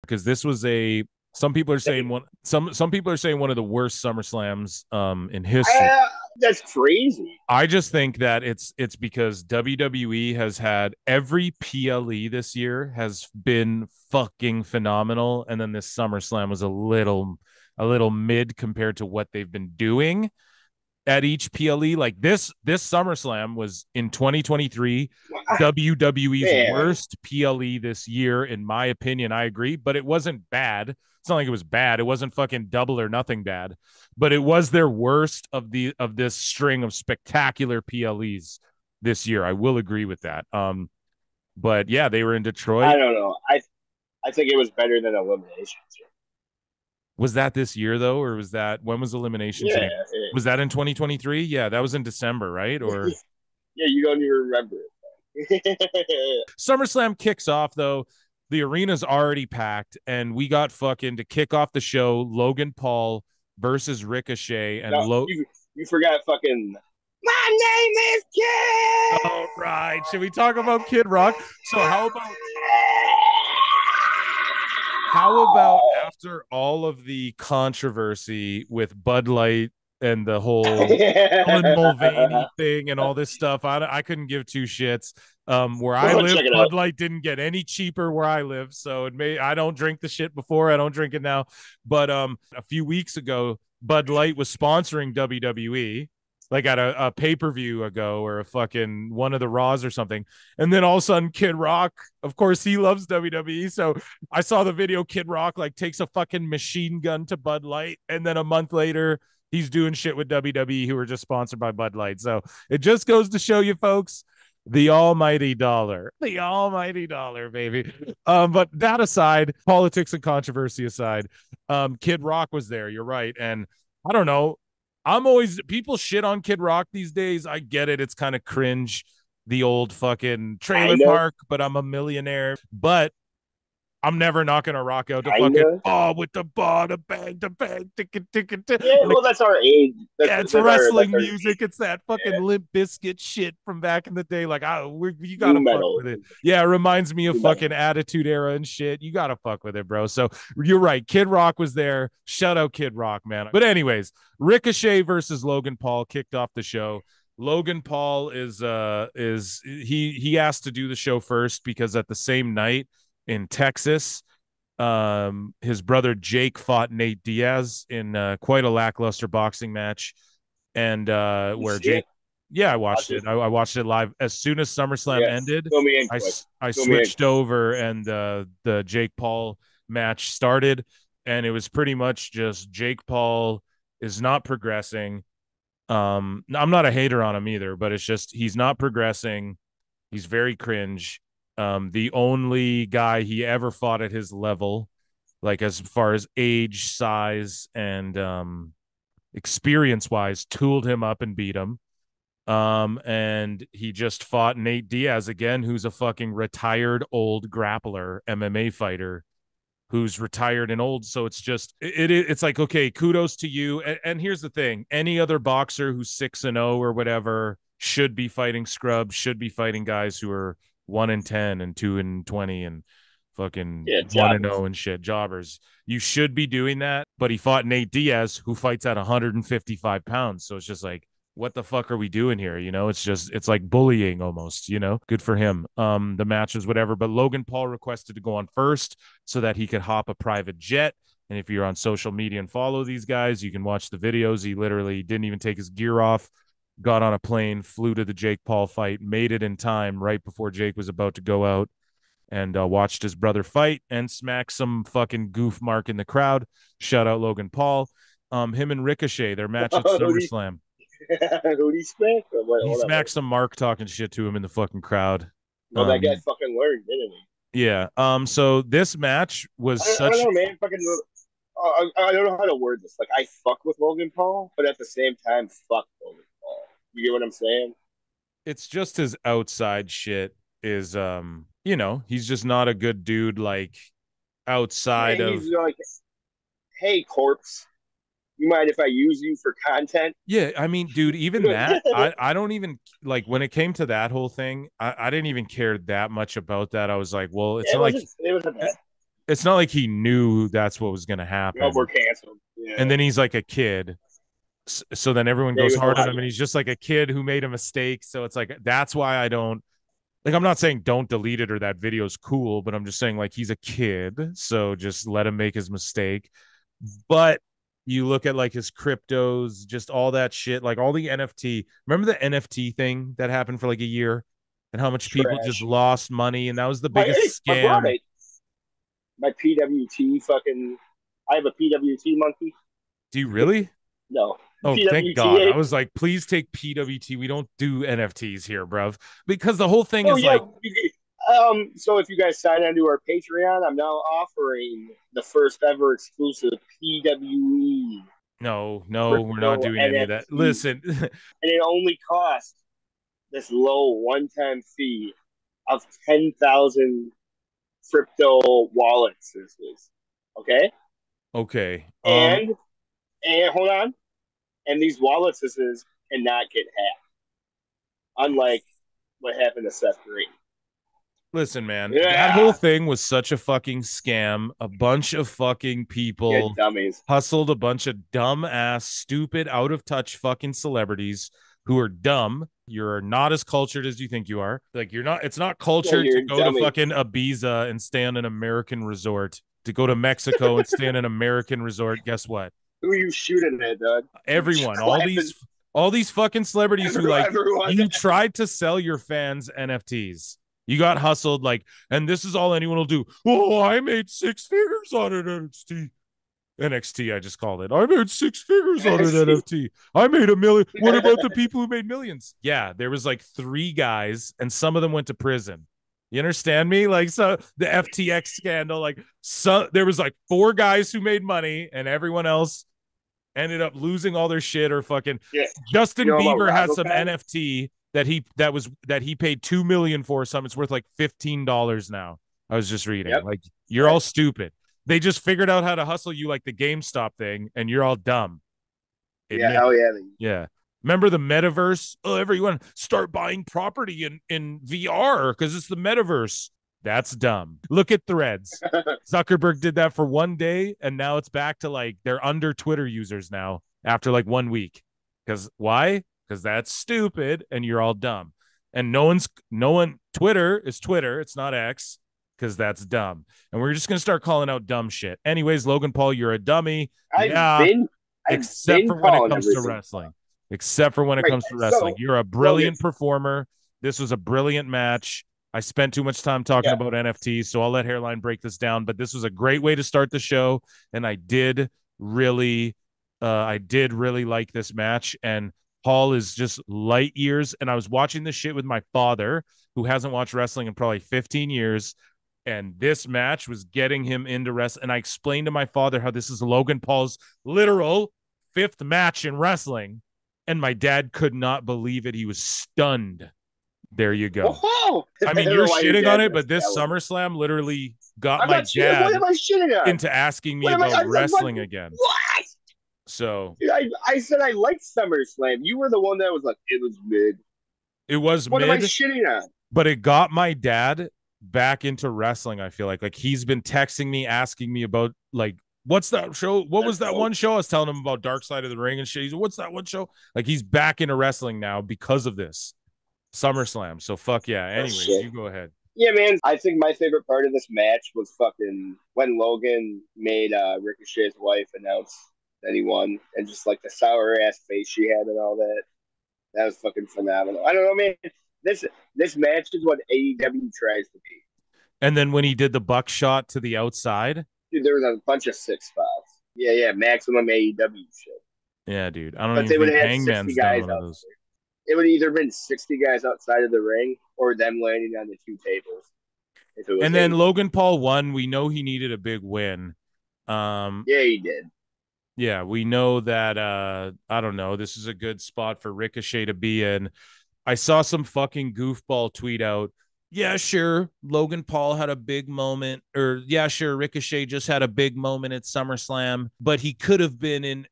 because this was some people are saying some people are saying one of the worst SummerSlams in history. That's crazy. I just think that it's because WWE has had every PLE this year has been fucking phenomenal, and then this SummerSlam was a little mid compared to what they've been doing at each PLE. Like this SummerSlam was in 2023 WWE's Man. worst PLE this year, in my opinion. I agree, but it wasn't bad. It's not like it was bad. It wasn't fucking double or nothing bad, but it was their worst of this string of spectacular PLEs this year. I will agree with that. But yeah, they were in Detroit. I don't know. I think it was better than Eliminations. Was that this year though, or was that when was Elimination Chamber? Was that in 2023? Yeah, that was in December, right? Or yeah, you don't even remember it. SummerSlam kicks off though. The arena's already packed, and we got fucking to kick off the show. Logan Paul versus Ricochet, and you forgot fucking. My name is Kid. All right, should we talk about Kid Rock? So how about after all of the controversy with Bud Light and the whole Ellen Mulvaney thing and all this stuff, I couldn't give two shits. Where I live, Bud Light didn't get any cheaper where I live, so I don't drink the shit before, I don't drink it now. But a few weeks ago, Bud Light was sponsoring WWE, like at a pay-per-view ago, or a fucking one of the Raws or something. And then all of a sudden, Kid Rock, of course, he loves WWE. So I saw the video, Kid Rock like takes a fucking machine gun to Bud Light. And then a month later, he's doing shit with WWE, who were just sponsored by Bud Light. So it just goes to show you, folks, the almighty dollar, baby. But that aside, politics and controversy aside, Kid Rock was there. You're right. And I don't know. People shit on Kid Rock these days. I get it. It's kind of cringe, the old fucking trailer park, but I'm a millionaire. But I'm never not gonna rock out the fucking with the bang, the bang, yeah, well, that's our age. It's wrestling music. It's that fucking Limp Bizkit shit from back in the day. Like, you gotta fuck with it. Yeah, it reminds me of fucking Attitude Era and shit. You gotta fuck with it, bro. So you're right. Kid Rock was there. Shout out Kid Rock, man. But anyways, Ricochet versus Logan Paul kicked off the show. Logan Paul is he asked to do the show first because at the same night in Texas, his brother Jake fought Nate Diaz in quite a lackluster boxing match, and where Jake, I watched it. I watched it live as soon as SummerSlam ended. I switched over, and the Jake Paul match started, and it was pretty much just Jake Paul is not progressing. I'm not a hater on him either, but it's just he's not progressing. He's very cringe. The only guy he ever fought at his level, like as far as age, size, and experience wise, tooled him up and beat him. And he just fought Nate Diaz again, who's a fucking retired old grappler, MMA fighter, who's retired and old. So it's just it's like, okay, kudos to you. And here's the thing: any other boxer who's 6-0 or whatever should be fighting scrubs, should be fighting guys who are 1-10 and 2-20 and fucking 1-0 and shit, jobbers. You should be doing that. But he fought Nate Diaz, who fights at 155 pounds. So it's just like, what the fuck are we doing here? You know, it's like bullying almost, you know. Good for him. The match was whatever, but Logan Paul requested to go on first so that he could hop a private jet. And if you're on social media and follow these guys, you can watch the videos. He literally didn't even take his gear off, got on a plane, flew to the Jake Paul fight, made it in time right before Jake was about to go out, and watched his brother fight and smack some fucking goof mark in the crowd. Shout out Logan Paul. Him and Ricochet, their match at SummerSlam. Who'd he smack? He smacked some mark talking shit to him in the fucking crowd. Well, that guy fucking learned, didn't he? Yeah. So this match was I don't know, man. Fucking, I don't know how to word this. Like, I fuck with Logan Paul, but at the same time, fuck Logan Paul. You get what I'm saying? It's just his outside shit is, you know, he's just not a good dude. Like outside of, he's like, hey, corpse. You mind if I use you for content? Yeah, I mean, dude, even that, I don't even, like, when it came to that whole thing, I didn't even care that much about that. I was like, well, it's not like, it's not like he knew that's what was going to Oh, we're happen. canceled. Yeah. And then he's like a kid. So then everyone Yeah, he goes was hard on alive. him, and he's just like a kid who made a mistake. So it's like, that's why I don't like, I'm not saying don't delete it or that video's cool, but I'm just saying like he's a kid. So just let him make his mistake. But you look at like his cryptos, just all that shit, like all the NFT. Remember the NFT thing that happened for like a year and how much people just Trash. lost money? And that was the My biggest my scam. brother, my PWT fucking. I have a PWT monkey. Do you really? No, Oh, thank God. I PWTA. was like, please take PWT. We don't do NFTs here, bruv. Because the whole thing Oh is yeah. like, So if you guys sign onto our Patreon, I'm now offering the first ever exclusive PWE no, we're not crypto doing any of that. NFT, Listen, and it only costs this low one-time fee of 10,000 crypto wallets. This is okay, okay. and hold on, and these wallets cannot get hacked, unlike what happened to Seth Green. Listen, man, that whole Yeah, thing was such a fucking scam. A bunch of fucking yeah, people dummies. hustled a bunch of dumb ass, stupid, out of touch fucking celebrities who are dumb. You're not as cultured as you think you are. Like, you're not, it's not Yeah, cultured you're to a go to dummy. fucking Ibiza and stay on an American resort, to go to Mexico and stay on an American resort. Guess what? Who are you shooting at, dog? Everyone, Clapping all these fucking celebrities who like, everyone. you tried to sell your fans NFTs. You got hustled like, and this is all anyone will do. Oh, I made six figures on an NXT, I just called it. I made six figures on an NFT. I made $1 million. What about the people who made millions? Yeah, there was like 3 guys, and some of them went to prison. You understand me? Like, so the FTX scandal, like, so there was like 4 guys who made money, and everyone else ended up losing all their shit or fucking. Yeah. You Justin know about Bieber has some Razzletime? NFT that he paid $2 million for. Some it's worth like $15 now. I was just reading. Yep. Like, you're all stupid. They just figured out how to hustle you like the GameStop thing, and you're all dumb. Yeah, Admit hell it. yeah. Yeah. Remember the metaverse? Oh, everyone start buying property in VR because it's the metaverse. That's dumb. Look at Threads. Zuckerberg did that for one day, and now it's back to like they're under Twitter users now after like 1 week. Because why? Because that's stupid, and you're all dumb. And no one. Twitter is Twitter. It's not X, because that's dumb. And we're just gonna start calling out dumb shit. Anyways, Logan Paul, you're a dummy. I've Yeah, been I've except been for when it calling comes to everything. wrestling. Except for when it Right. comes to wrestling. So You're a Logan, brilliant performer. This was a brilliant match. I spent too much time talking yeah, about NFTs, so I'll let Hairline break this down. But this was a great way to start the show, and I did really like this match. And Paul is just light years. And I was watching this shit with my father, who hasn't watched wrestling in probably 15 years. And this match was getting him into wrestling. And I explained to my father how this is Logan Paul's literal 5th match in wrestling. And my dad could not believe it. He was stunned. There you go. oh, I I mean, don't you're know why your shitting on dad it, was but this telling. SummerSlam literally got I'm my not shitting. What dad am I shitting on? into asking me What am about I? wrestling again. What? So Dude, I said I liked SummerSlam. You were the one that was like, it was mid. it was What am I mid, shitting on? but it got my dad back into wrestling. I feel like he's been texting me, asking me about like, what's that show? What was that one show? I was telling him about Dark Side of the Ring and shit. He's, what's that one show? Like, he's back into wrestling now because of this SummerSlam. So fuck yeah. Anyways, you go ahead. Yeah, man. I think my favorite part of this match was fucking when Logan made Ricochet's wife announce that he won, and just like the sour ass face she had and all that. That was fucking phenomenal. I don't know, man. This match is what AEW tries to be. And then when he did the buckshot to the outside, Dude, there was a bunch of 6 spots. Yeah, maximum AEW shit. yeah, dude. I don't But even they would think have had 60 Hangman's done guys one of out those. there. It would either been 60 guys outside of the ring or them landing on the 2 tables. If it was And then AEW. Logan Paul won. We know he needed a big win. Yeah, he did. Yeah, we know that I don't know, this is a good spot for Ricochet to be in. I saw some fucking goofball tweet out. Yeah, sure, Logan Paul had a big moment, or yeah, sure, Ricochet just had a big moment at SummerSlam, but he could have been in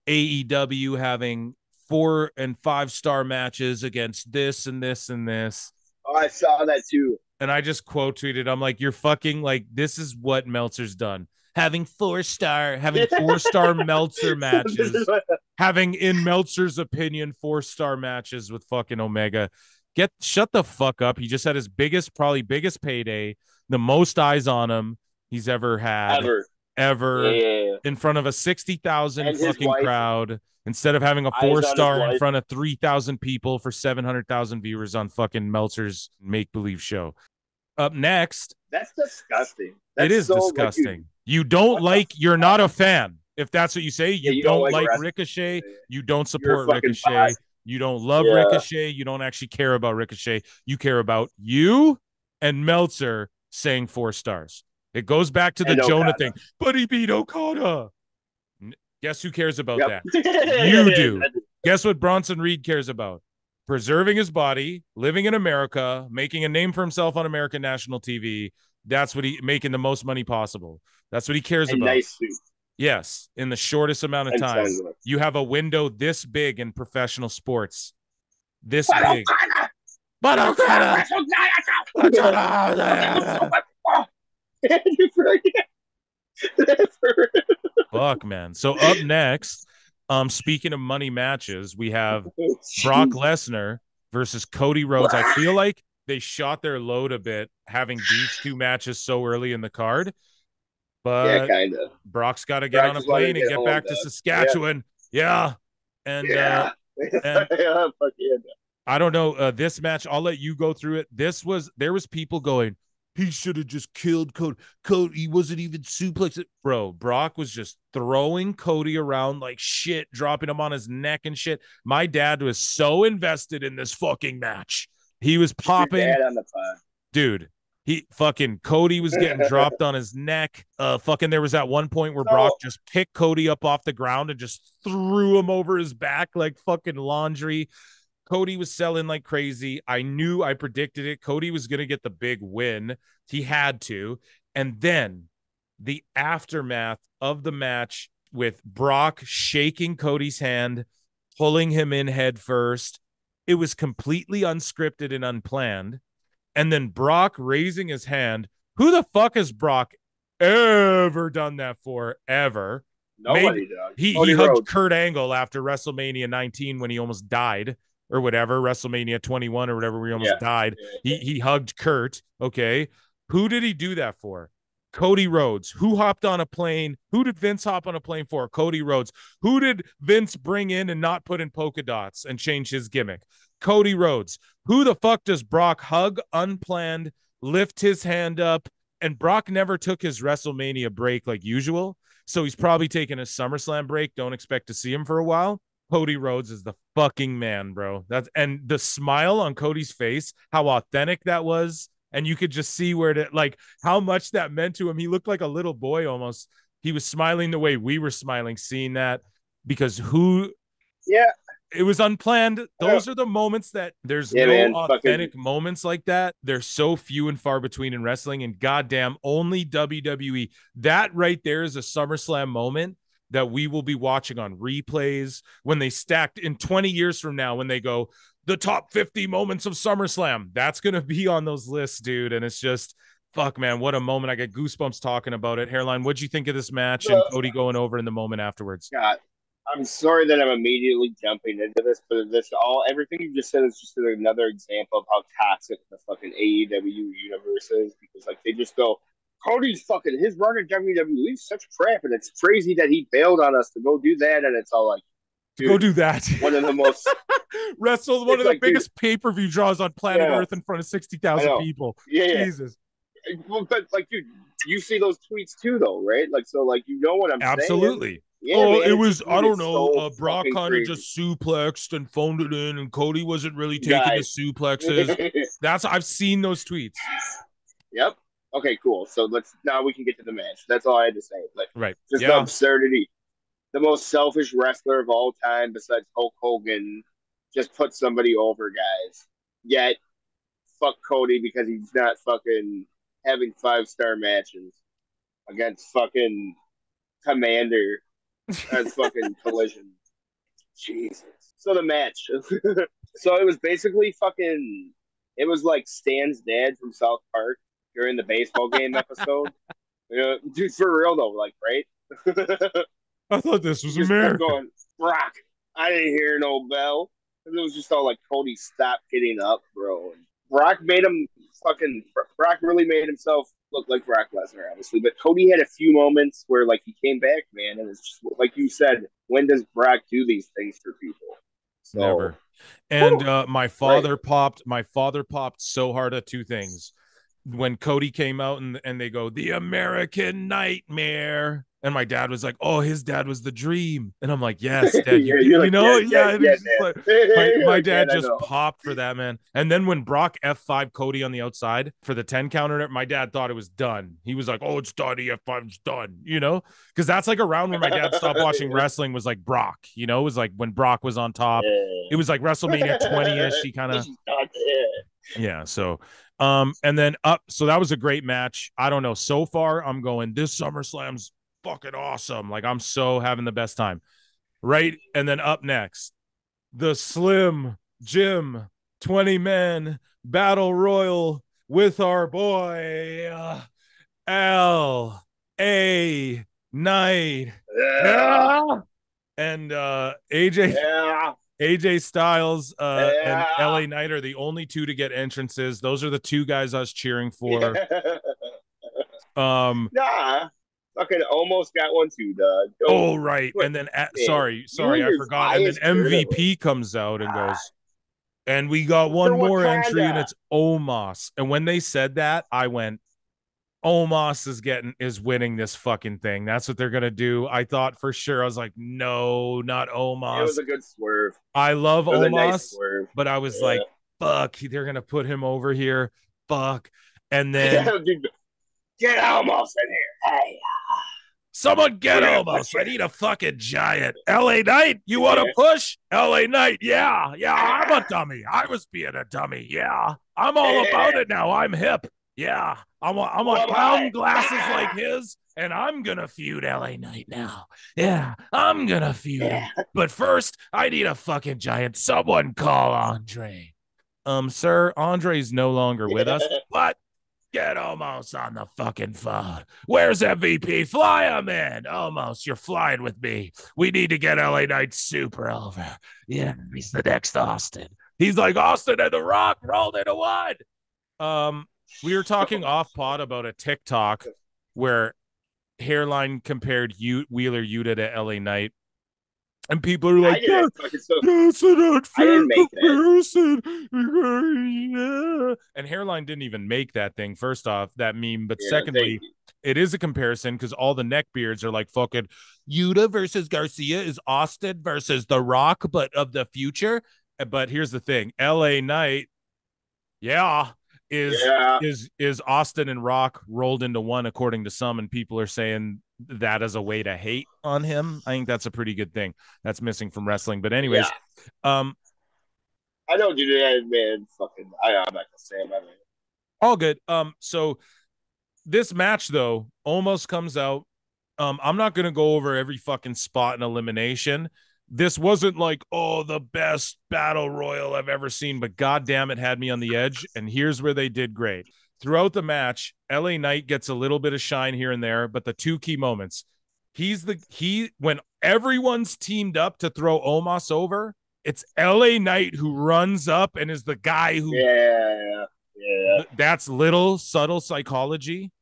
AEW having 4 and 5 star matches against this and this and this. Oh, I saw that too. And I just quote tweeted, I'm like, you're fucking like, this is what Meltzer's done. Having four-star Meltzer matches, having, in Meltzer's opinion, 4-star matches with fucking Omega. Shut the fuck up. He just had his probably biggest payday, the most eyes on him he's ever had, ever, Yeah. in front of a 60,000 And his fucking wife, crowd, instead of having a eyes on his 4-star in wife. front of 3,000 people for 700,000 viewers on fucking Meltzer's make-believe show. Up next, that's disgusting. That's it is so, disgusting. You don't like, you're not a fan. If that's what you say, you don't like Ricochet, you don't support Ricochet, boss. You don't love Ricochet, you don't actually care about Ricochet. You care about you and Meltzer saying 4 stars. It goes back to the Jonah thing. But he beat Okada. Guess who cares about that? You do. Guess what Bronson Reed cares about? Preserving his body, living in America, making a name for himself on American national TV. That's what making the most money possible. That's what he cares about. Nice suit. Yes, in the shortest amount of time. You have a window this big in professional sports. This big. But Okada. Fuck, man. So up next, speaking of money matches, we have Brock Lesnar versus Cody Rhodes. I feel like they shot their load a bit having these 2 matches so early in the card. But kind of. Brock's got to get on a plane and get back to Saskatchewan. Yeah. And, and I don't know, this match, I'll let you go through it. There was people going, he should have just killed Cody. He wasn't even suplexed. Bro, Brock was just throwing Cody around like shit, dropping him on his neck and shit. My dad was so invested in this fucking match. He was popping. Your dad on the pod. Dude, Cody was getting dropped on his neck. There was that one point where Brock just picked Cody up off the ground and just threw him over his back like fucking laundry. Cody was selling like crazy. I predicted it. Cody was going to get the big win. He had to. And then the aftermath of the match with Brock shaking Cody's hand, pulling him in head first. It was completely unscripted and unplanned. And then Brock raising his hand. Who the fuck has Brock ever done that for? Ever? Nobody does. He hugged Kurt Angle after WrestleMania 19 when he almost died. Or whatever, WrestleMania 21 or whatever, where he almost died. He hugged Kurt. Okay. Who did he do that for? Cody Rhodes. Who hopped on a plane? Who did Vince hop on a plane for? Cody Rhodes. Who did Vince bring in and not put in polka dots and change his gimmick? Cody Rhodes. Who the fuck does Brock hug unplanned, lift his hand up? And Brock never took his WrestleMania break like usual. So he's probably taking a SummerSlam break. Don't expect to see him for a while. Cody Rhodes is the fucking man, bro. And the smile on Cody's face, how authentic that was. And you could just see how much that meant to him. He looked like a little boy almost. He was smiling the way we were smiling, seeing that, because it was unplanned. Those are the moments that there's authentic moments like that. They're so few and far between in wrestling, and goddamn, only WWE. That right there is a SummerSlam moment that we will be watching on replays when they stacked in 20 years from now, when they go the top 50 moments of SummerSlam. That's going to be on those lists, dude. And it's just, fuck, man, what a moment. I get goosebumps talking about it. Hairline, what'd you think of this match and Cody going over in the moment afterwards? God, I'm sorry that I'm immediately jumping into this, but everything you just said is just another example of how toxic the fucking AEW universe is, because they just go, Cody's fucking, his run at WWE is such crap, and it's crazy that he bailed on us to go do that, and it's all like, dude, go do that. One of the most one of the biggest pay-per-view draws on planet Earth in front of 60,000 people. Yeah, Jesus. Well, but dude, you see those tweets too, though, right? You know what I'm saying? Absolutely. Yeah, man, it was, I don't know, so Brock kind of just suplexed and phoned it in, and Cody wasn't really taking the suplexes. I've seen those tweets. Yep. Okay, cool. So now we can get to the match. That's all I had to say. Just the absurdity. The most selfish wrestler of all time, besides Hulk Hogan, just put somebody over, guys. Yet, fuck Cody because he's not fucking having 5-star matches against fucking Commander as fucking Collision. Jesus. So the match. So it was basically fucking It was like Stan's dad from South Park during the baseball game episode. Dude, for real though, like, right? I thought this He was just kept America. going, Brock, I didn't hear no bell. And it was just all like, Cody, stop getting up, bro. And Brock really made himself look like Brock Lesnar, obviously. But Cody had a few moments where, like, he came back, man. And it's just, like you said, when does Brock do these things for people? So, Never. And my father right. popped so hard at two things. When Cody came out and they go, the American Nightmare. And my dad was like, oh, his dad was the dream. And I'm like, yes, dad, Yeah, you're like, yeah. And he's just Dad. like, You're my like, dad Dad, I just know. popped for that, man. And then when Brock F5 Cody on the outside for the 10 counter, my dad thought it was done. He was like, oh, it's done. F5's done, because that's like around when my dad stopped watching wrestling was like Brock, it was like when Brock was on top. It was like WrestleMania 20-ish. He kind of, yeah. So, and then so that was a great match. I don't know. So far, I'm going, this SummerSlam's fucking awesome. Like, I'm so having the best time. Right. And then up next, the Slim Jim 20-man battle royal with our boy, L.A. Knight. Yeah. And AJ Styles and Yeah. LA Knight are the only two to get entrances. Those are the two guys I was cheering for. Nah. Fucking almost got one too, dog. Oh, right. Quit. And then Man, sorry, you and I your forgot. And then bias privilege. MVP comes out and goes, and we got one For more entry, and Wakanda. it's Omos. And when they said that, I went, Omos is winning this fucking thing. That's what they're gonna do. I thought for sure. I was like, no, not It was Omos. a good swerve. I love It was a nice Omos, swerve. but I was Yeah. like, fuck, they're gonna put him over here. Fuck. And then Get almost in here. Hey. someone get We're gonna put Omos. you. I need a fucking giant. LA Knight, you want to push? LA Knight, yeah. I'm a dummy. I was being a dummy. Yeah. I'm all about it now. I'm hip. Yeah. I want round glasses like his, and I'm gonna feud LA Knight now. Yeah, I'm gonna feud him. But first, I need a fucking giant. Someone call Andre. Sir, Andre's no longer with us, but get Omos on the fucking phone. Where's MVP? Fly him in. Omos, you're flying with me. We need to get LA Knight super over. Yeah, he's the next Austin. He's like Austin and The Rock rolled into one. We were talking off pod about a TikTok where Hairline compared Wheeler Yuta to LA Knight. And people are like, that's an unfair comparison. Yeah. And Hairline didn't even make that thing, first off, that meme. But secondly, it is a comparison because all the neckbeards are like fucking Yuta versus Garcia is Austin versus The Rock, but of the future. But here's the thing, LA Knight, is Austin and Rock rolled into one, according to some, and people are saying that as a way to hate on him. I think that's a pretty good thing that's missing from wrestling. But anyways, I don't do that, man. Fucking, I'm not gonna say it. All good. So this match though almost comes out. I'm not gonna go over every fucking spot in elimination. This wasn't like, oh, the best battle royal I've ever seen, but goddamn, it had me on the edge. And here's where they did great. Throughout the match, LA Knight gets a little bit of shine here and there, but the two key moments, when everyone's teamed up to throw Omos over, it's LA Knight who runs up and is the guy who, that's little subtle psychology.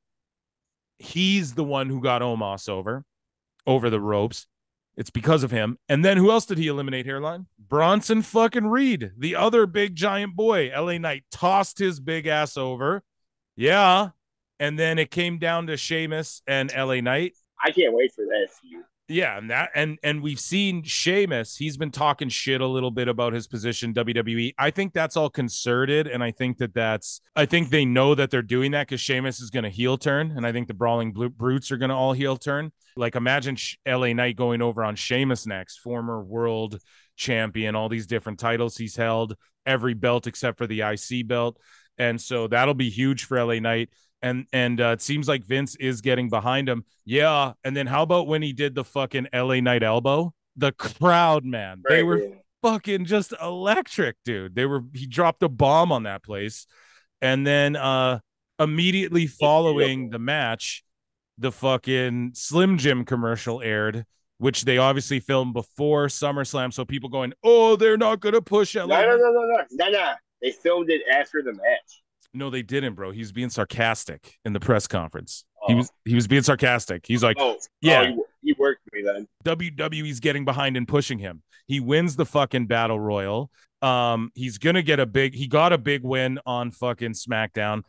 He's the one who got Omos over the ropes. It's because of him. And then who else did he eliminate, Hairline? Bronson fucking Reed, the other big giant boy. LA Knight tossed his big ass over. Yeah. And then it came down to Sheamus and LA Knight. I can't wait for that feud. Yeah, and we've seen Sheamus. He's been talking shit a little bit about his position WWE. I think that's all concerted, and I think they know that they're doing that because Sheamus is going to heel turn, and I think the Brawling Brutes are going to all heel turn. Like, imagine LA Knight going over on Sheamus next, former world champion, all these different titles he's held, every belt except for the IC belt, and so that'll be huge for LA Knight. And it seems like Vince is getting behind him. Yeah. And then how about when he did the fucking LA Knight elbow? The crowd, man, they were fucking just electric, dude. He dropped a bomb on that place. And then immediately following the match, the fucking Slim Jim commercial aired, which they obviously filmed before SummerSlam. So people going, oh, they're not going to push LA. No. They filmed it after the match. No, they didn't, bro. He was being sarcastic in the press conference. Oh. He was being sarcastic. He's like, he worked me then. WWE's getting behind and pushing him. He wins the fucking battle royal. He's gonna get he got a big win on fucking SmackDown.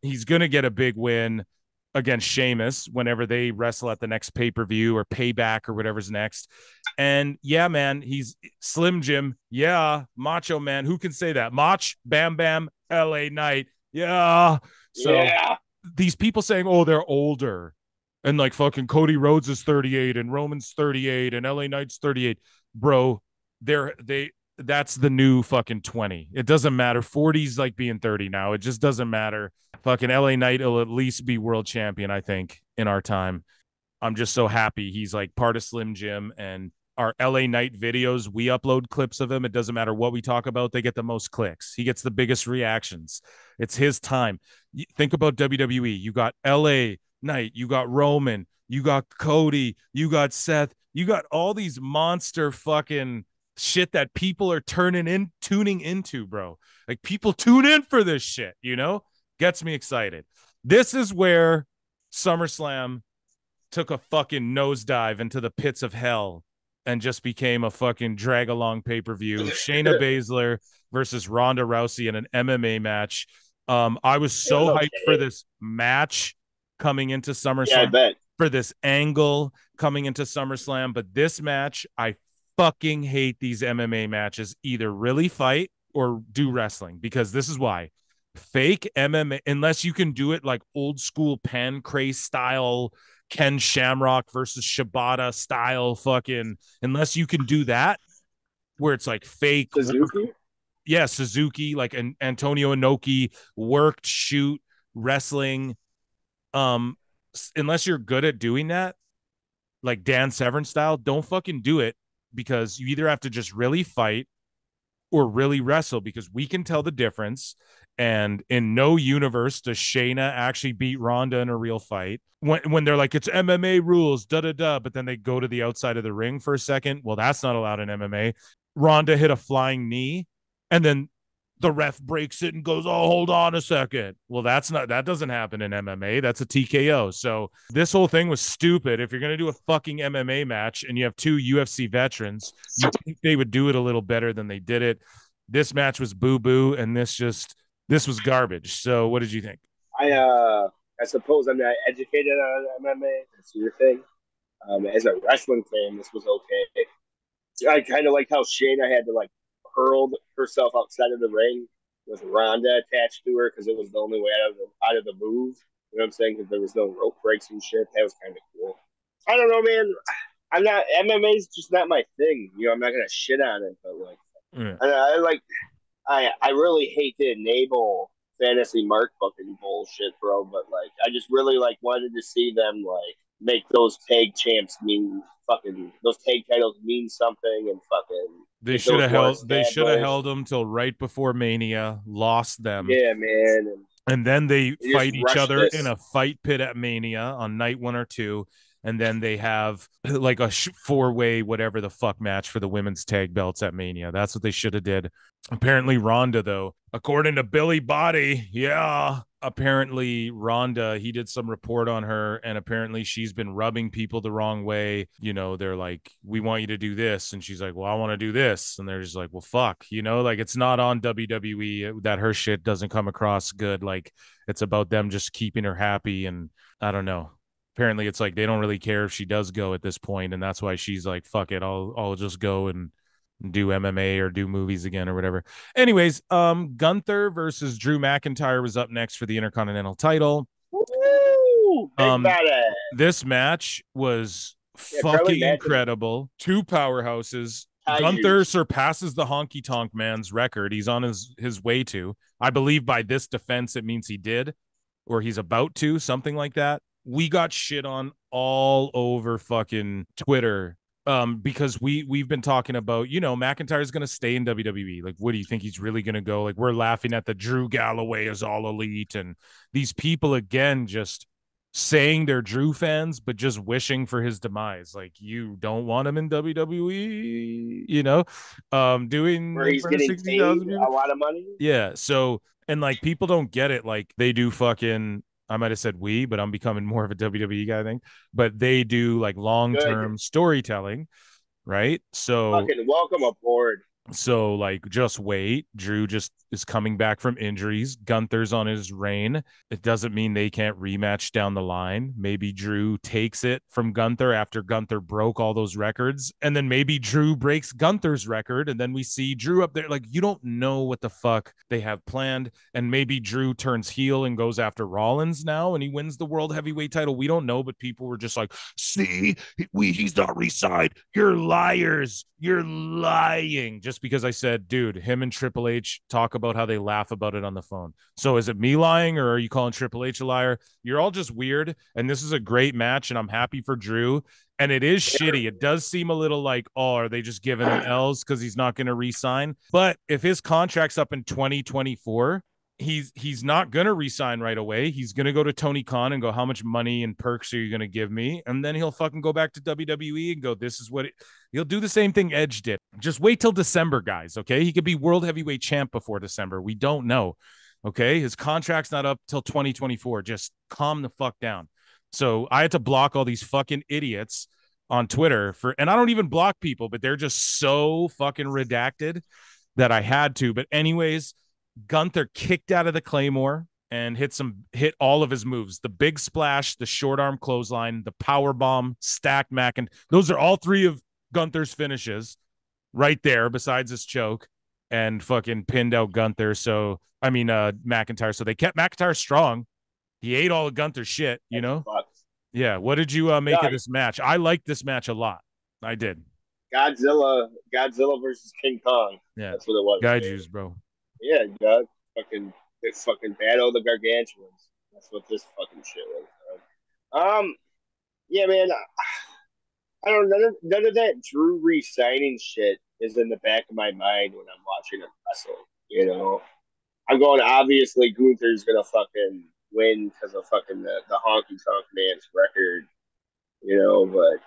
He's gonna get a big win against Sheamus whenever they wrestle at the next pay-per-view or Payback or whatever's next. And yeah, man, he's Slim Jim. Yeah, Macho Man. Who can say that? Mach, Bam Bam, LA Knight. Yeah. So these people saying, oh, they're older. And like fucking Cody Rhodes is 38 and Roman's 38 and LA Knight's 38. Bro, that's the new fucking 20. It doesn't matter. 40's like being 30 now. It just doesn't matter. Fucking LA Knight will at least be world champion, I think, in our time. I'm just so happy he's like part of Slim Jim, and our LA Knight videos, we upload clips of him. It doesn't matter what we talk about. They get the most clicks. He gets the biggest reactions. It's his time. Think about WWE. You got LA Knight, you got Roman, you got Cody, you got Seth, you got all these monster fucking shit that people are tuning into, bro. Like people tune in for this shit, you know? Gets me excited. This is where SummerSlam took a fucking nosedive into the pits of hell and just became a fucking drag along pay-per-view. Shayna Baszler versus Ronda Rousey in an MMA match. I was so hyped for this match coming into SummerSlam, for this angle coming into SummerSlam, but this match, I fucking hate these MMA matches. Either really fight or do wrestling, because this is why. Fake MMA, unless you can do it like old school Pancrase style, Ken Shamrock versus Shibata style, fucking, unless you can do that, where it's like fake Suzuki, like an Antonio Inoki worked shoot wrestling. Unless you're good at doing that, like Dan Severn style, don't fucking do it, because you either have to just really fight or really wrestle, because we can tell the difference. And in no universe does Shayna actually beat Ronda in a real fight. When they're like, it's MMA rules, but then they go to the outside of the ring for a second. Well, that's not allowed in MMA. Ronda hit a flying knee, and then the ref breaks it and goes, oh, hold on a second. Well, that doesn't happen in MMA. That's a TKO. So this whole thing was stupid. If you're going to do a fucking MMA match and you have two UFC veterans, you think they would do it a little better than they did it. This match was boo-boo, and this was garbage. So what did you think? I suppose I'm not educated on MMA. That's your thing. As a wrestling fan, this was okay. I kind of like how Shayna had to like hurl herself outside of the ring with Ronda attached to her, because it was the only way out of the move. You know what I'm saying? Because there was no rope breaks and shit. That was kind of cool. I don't know, man. MMA is just not my thing. You know, I'm not gonna shit on it, but like, I really hate to enable fantasy mark fucking bullshit, bro. But like, I just really like wanted to see them like make those tag champs mean fucking, those tag titles mean something, and fucking. They should have held them till right before Mania, lost them. Yeah, man. And then they fight each other in a fight pit at Mania on night 1 or 2. And then they have like a 4-way whatever the fuck match for the women's tag belts at Mania. That's what they should have did. Apparently Ronda, though, according to Billy Body, apparently Ronda, he did some report on her, and apparently she's been rubbing people the wrong way. You know, they're like, we want you to do this, and she's like, well, I want to do this, and they're just like, well, fuck, you know, like, it's not on WWE that her shit doesn't come across good. Like, it's about them just keeping her happy, and I don't know. Apparently it's like they don't really care if she does go at this point, and that's why she's like, fuck it, I'll just go and do MMA or do movies again or whatever. Anyways, Gunther versus Drew McIntyre was up next for the Intercontinental title. Woo! This match was fucking incredible. Two powerhouses. Gunther surpasses the Honky Tonk Man's record. He's on his way to. I believe by this defense it means he did, or he's about to, something like that. We got shit on all over fucking Twitter Because we've been talking about, McIntyre's going to stay in WWE. Like, what do you think he's really going to go? Like, we're laughing at the Drew Galloway is all elite, and these people again just saying they're Drew fans, but just wishing for his demise. Like, you don't want him in WWE, doing where in he's front of getting paid 60,000 people. a lot of money. Yeah. So, and like people don't get it. Like they do fucking, I might have said we, but I'm becoming more of a WWE guy, I think. But they do like long Good. term storytelling, right? Fucking welcome aboard. So like just wait. Drew just is coming back from injuries. Gunther's on his reign. It doesn't mean they can't rematch down the line. Maybe Drew takes it from Gunther after Gunther broke all those records. And then maybe Drew breaks Gunther's record. And then we see Drew up there. Like, you don't know what the fuck they have planned. And maybe Drew turns heel and goes after Rollins now and he wins the world heavyweight title. We don't know, but people were just like, see, he's not re-signed. You're liars. You're lying. Just because I said, dude, him and Triple H talk about how they laugh about it on the phone. So is it me lying or are you calling Triple H a liar? You're all just weird. And this is a great match and I'm happy for Drew. And it is shitty. It does seem a little like, oh, are they just giving him L's because he's not going to re-sign? But if his contract's up in 2024, he's not going to resign right away. He's going to go to Tony Khan and go, how much money and perks are you going to give me? And then he'll fucking go back to WWE and go, this is what he'll do. The same thing Edge did. Just wait till December, guys. Okay. He could be world heavyweight champ before December. We don't know. Okay. His contract's not up till 2024. Just calm the fuck down. So I had to block all these fucking idiots on Twitter and I don't even block people, but they're just so fucking redacted that I had to. But anyways, Gunther kicked out of the Claymore and hit all of his moves. The big splash, the short arm clothesline, the power bomb, stacked Mac, and those are all three of Gunther's finishes right there, besides his choke, and fucking pinned out Gunther. So McIntyre. So they kept McIntyre strong. He ate all of Gunther's shit, you know? Yeah. What did you make of this match? I liked this match a lot. I did. Godzilla versus King Kong. Yeah. That's what it was. Gaijus, bro. Yeah, God. It's fucking Battle of the Gargantuans. That's what this fucking shit was. Yeah, man. I don't know. None of that Drew re-signing shit is in the back of my mind when I'm watching him wrestle. You know, I'm going, obviously Gunther's gonna fucking win because of fucking the honky tonk man's record. You know, but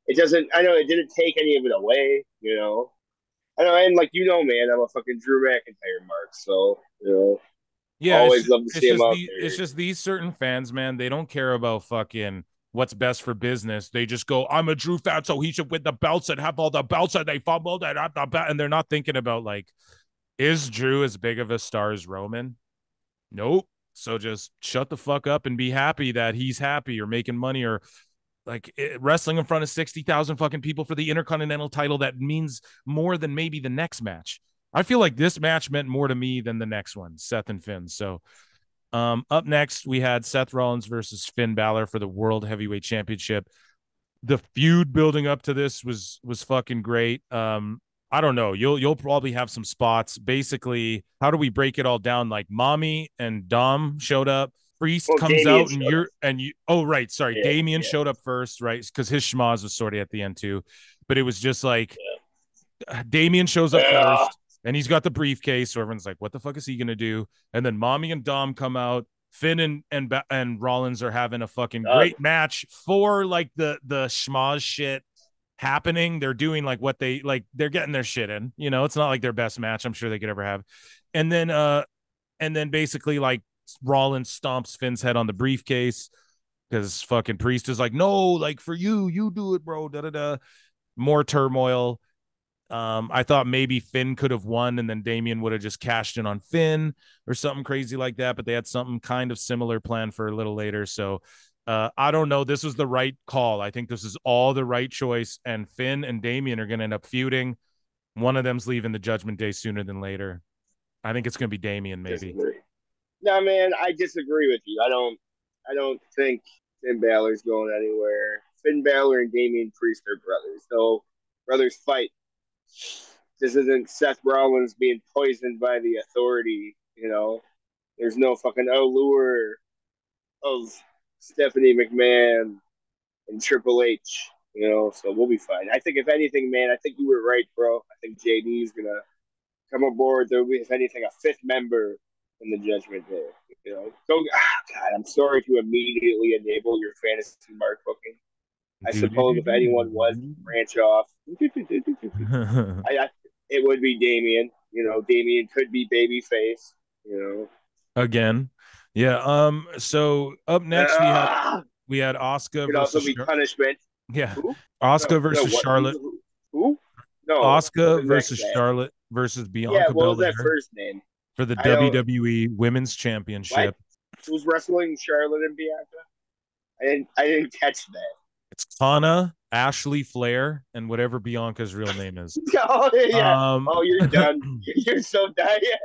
it doesn't. I know it didn't take any of it away. You know, I know, and like, man, I'm a fucking Drew McIntyre mark, so Yeah, always love to see him out there. It's just these certain fans, man. They don't care about fucking what's best for business. They just go, I'm a Drew fan, so he should win the belts and have all the belts, and they fumbled and at the belt, and they're not thinking about like, is Drew as big of a star as Roman? Nope. So just shut the fuck up and be happy that he's happy or making money or like wrestling in front of 60,000 fucking people for the Intercontinental title. That means more than maybe the next match. I feel like this match meant more to me than the next one, Seth and Finn. So up next, we had Seth Rollins versus Finn Balor for the World Heavyweight Championship. The feud building up to this was fucking great. I don't know. You'll probably have some spots. Basically, how do we break it all down? Like Mommy and Dom showed up. Priest comes Damien out and you. Oh right, sorry. Yeah, Damien showed up first, right? Because his schmoz was sort of at the end too. But it was just like Damien shows up first, and he's got the briefcase. So everyone's like, "What the fuck is he gonna do?" And then Mommy and Dom come out. Finn and Rollins are having a fucking great match for like the schmoz shit happening. They're doing like what they like. They're getting their shit in. You know, it's not like their best match I'm sure they could ever have. And then basically like Rollins stomps Finn's head on the briefcase because fucking Priest is like, no, like for you do it, bro. Da da da. More turmoil. I thought maybe Finn could have won and then Damien would have just cashed in on Finn or something crazy like that, but they had something kind of similar planned for a little later. So I don't know. This was the right call. I think this is all the right choice. And Finn and Damien are going to end up feuding. One of them's leaving the Judgment Day sooner than later. I think it's going to be Damien, maybe. No, man, I disagree with you. I don't think Finn Balor's going anywhere. Finn Balor and Damian Priest are brothers. So brothers fight. This isn't Seth Rollins being poisoned by the Authority. There's no fucking allure of Stephanie McMahon and Triple H. So we'll be fine. I think if anything, man, I think you were right, bro. I think JD's gonna come aboard. There'll be, if anything, a fifth member in the Judgment Day. God, I'm sorry to immediately enable your fantasy mark booking. I suppose if anyone was to branch off, it would be Damien. Damien could be babyface. Again. Yeah. So up next we had Asuka could also versus be punishment. yeah. Who? Asuka versus what? Charlotte. Who? No. Asuka versus Charlotte versus Bianca what was Belair that first name? for the WWE Women's Championship. What? Who's wrestling Charlotte and Bianca? I didn't catch that. It's Kana, Ashley Flair, and whatever Bianca's real name is. Oh, yeah. You're done. You're so done. Yeah.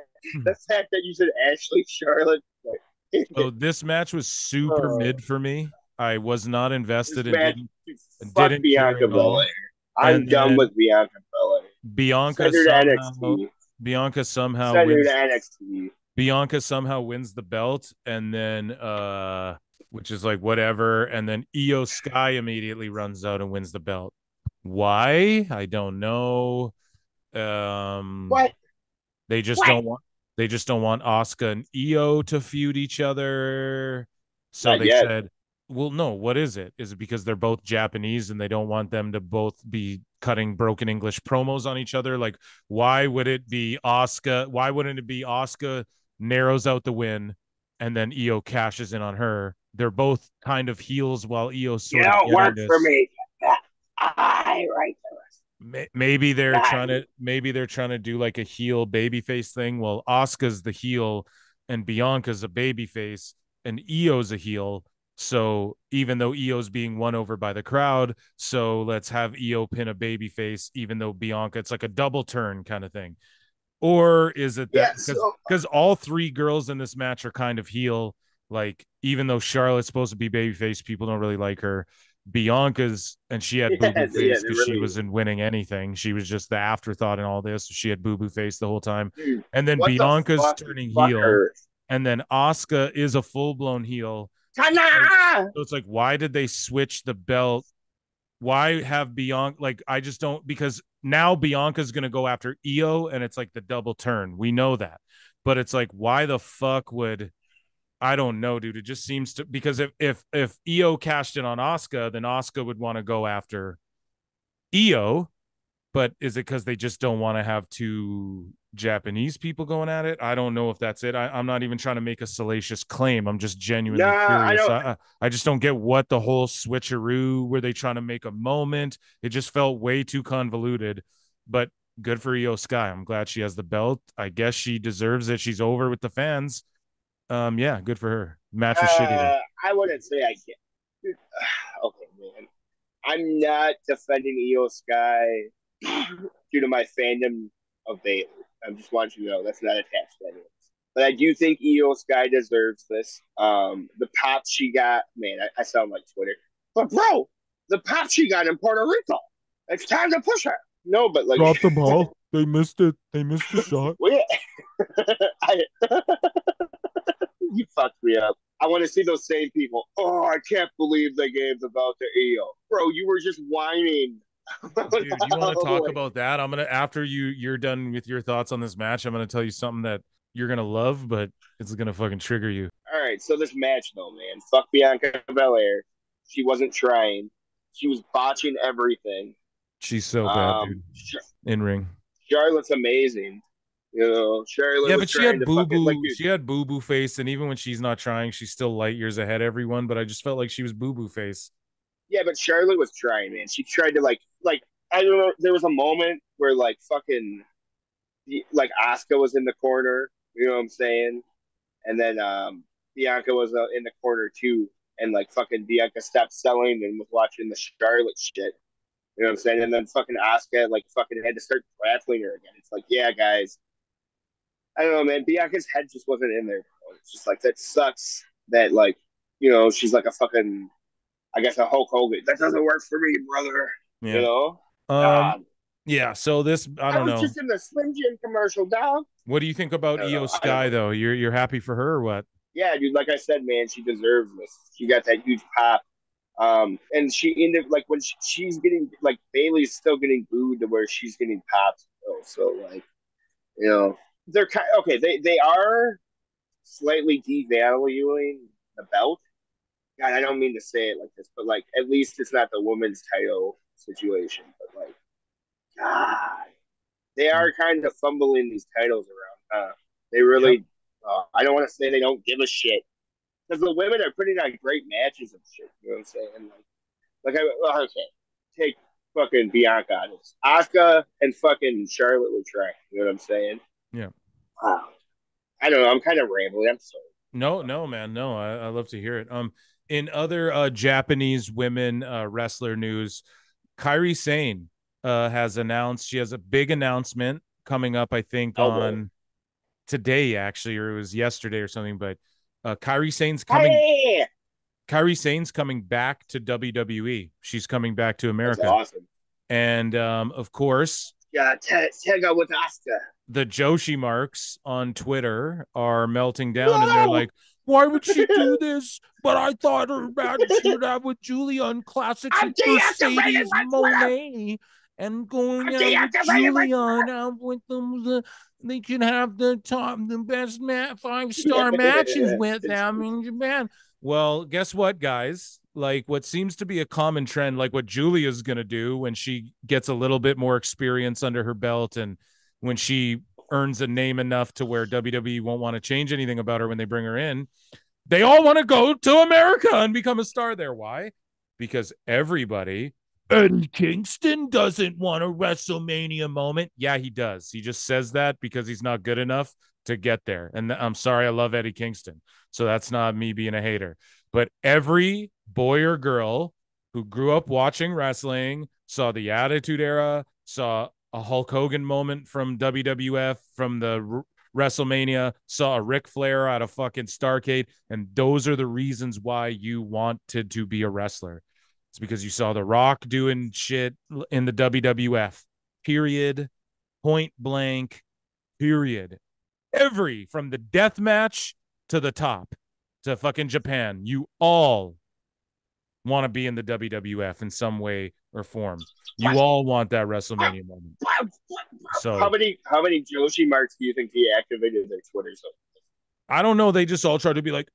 The fact that you said Ashley, Charlotte. So this match was super mid for me. I was not invested in didn't Bianca Belair. I'm done with Bianca Belair. Bianca somehow Send wins. Her to NXT. Bianca somehow wins the belt, and then which is like whatever, and then Io Sky immediately runs out and wins the belt. Why? I don't know. What? They just don't want Asuka and Io to feud each other. So Not they yet. said, well, no, what is it? Is it because they're both Japanese and they don't want them to both be cutting broken English promos on each other? Like, why would it be Asuka? Why wouldn't it be Asuka narrows out the win and then Io cashes in on her? They're both kind of heels while Io sort of don't work for me. I write the rest. Maybe they're trying to do like a heel babyface thing. Well, Asuka's the heel and Bianca's a babyface and Io's a heel. So even though Io's being won over by the crowd, so let's have Io pin a babyface, even though Bianca, it's like a double turn kind of thing. Or is it that because all three girls in this match are kind of heel, like even though Charlotte's supposed to be babyface, people don't really like her. Bianca's and she had boo-boo face because she wasn't winning anything. She was just the afterthought in all this. She had boo-boo face the whole time. And then Bianca's turning heel. And then Asuka is a full-blown heel. So it's like, why did they switch the belt? Why have Bianca? Like, I just don't, because now Bianca's going to go after Io and it's like the double turn. We know that. But it's like, why the fuck would, I don't know, dude. It just seems to, because if Io cashed in on Asuka, then Asuka would want to go after Io. But is it because they just don't want to have two Japanese people going at it? I don't know if that's it. I'm not even trying to make a salacious claim. I'm just genuinely curious. I just don't get what the whole switcheroo, were they trying to make a moment? It just felt way too convoluted, but good for Io Sky. I'm glad she has the belt. I guess she deserves it. She's over with the fans. Yeah, good for her. Match was shitty. I wouldn't say I can't. Okay, man. I'm not defending Io Sky due to my fandom of Bayley. I just want you to know that's not attached to anyone. But I do think Io Sky deserves this. The pop she got, man, I sound like Twitter. But bro, the pop she got in Puerto Rico. It's time to push her. No, but like drop the ball. They missed it. They missed the shot. Well, yeah. You fucked me up. I want to see those same people. Oh, I can't believe they gave the belt to Io. Bro, you were just whining. Dude, you want to talk about that? I'm gonna, after you're done with your thoughts on this match, I'm gonna tell you something that you're gonna love, but it's gonna fucking trigger you. All right, so this match though, man, fuck Bianca Belair. She wasn't trying. She was botching everything. She's so bad, dude. In ring. Charlotte's amazing. Charlotte. Yeah, but she had boo-boo. She had boo-boo face, and even when she's not trying, she's still light years ahead of everyone. But I just felt like she was boo-boo face. Yeah, but Charlotte was trying, man. She tried to like I don't know. There was a moment where like fucking like Asuka was in the corner. You know what I'm saying? And then Bianca was in the corner too, and like fucking Bianca stopped selling and was watching the Charlotte shit. You know what I'm saying? And then fucking Asuka like fucking had to start grappling her again. It's like, yeah, guys. I don't know, man. Bianca's head just wasn't in there. Bro. It's just like that sucks that like she's like a fucking, I guess, a Hulk Hogan. That doesn't work for me, brother. Yeah. Yeah. So this, I don't know. I was just in the Slim Jim commercial, dog. What do you think about Io Sky though? You're happy for her or what? Yeah, dude. Like I said, man, she deserves this. She got that huge pop. And she ended like when she's getting like Bailey's still getting booed to where she's getting popped. So like they're kind okay. They are slightly devaluing the belt. God, I don't mean to say it like this, but like at least it's not the women's title situation. But like, God, they are kind of fumbling these titles around. They Yep. really. I don't want to say they don't give a shit because the women are putting on great matches and shit. You know what I'm saying? Okay, take fucking Bianca on this. Asuka and fucking Charlotte were trying. You know what I'm saying? Yeah. Wow. I don't know. I'm kind of rambling. I'm sorry. No, man. No, I love to hear it. In other Japanese women wrestler news, Kairi Sane has announced she has a big announcement coming up, I think, Oh boy. on today, actually, or it was yesterday or something. But Kairi Sane's coming. Hey! Kairi Sane's coming back to WWE. She's coming back to That's America, awesome. and of course, Yeah, Tega with Asuka. the Joshi marks on Twitter are melting down, and they're No! like, "Why would she do this?" But I thought her match she would have with Julia on Classics I'm with deactivating Mercedes my Twitter. Monet, and going I'm out with deactivating my Julia and out with them. They can have the best 5-star matches Twitter. with them in Japan. Well, guess what, guys? Like what seems to be a common trend, like what Julia's gonna do when she gets a little bit more experience under her belt and when she earns a name enough to where WWE won't want to change anything about her when they bring her in. They all want to go to America and become a star there. Why? Because everybody, and Kingston doesn't want a WrestleMania moment. Yeah, he does. He just says that because he's not good enough to get there. And I'm sorry, I love Eddie Kingston. So that's not me being a hater. But every boy or girl who grew up watching wrestling, saw the Attitude Era, saw a Hulk Hogan moment from WWF, from the WrestleMania, saw a Ric Flair at a fucking Starcade, and those are the reasons why you wanted to be a wrestler. It's because you saw The Rock doing shit in the WWF. Period. Point blank. Period. From the death match to the top to fucking Japan, you all want to be in the WWF in some way or form. You all want that WrestleMania moment. How So many Joshi marks do you think deactivated their Twitters? I don't know. They just all try to be like,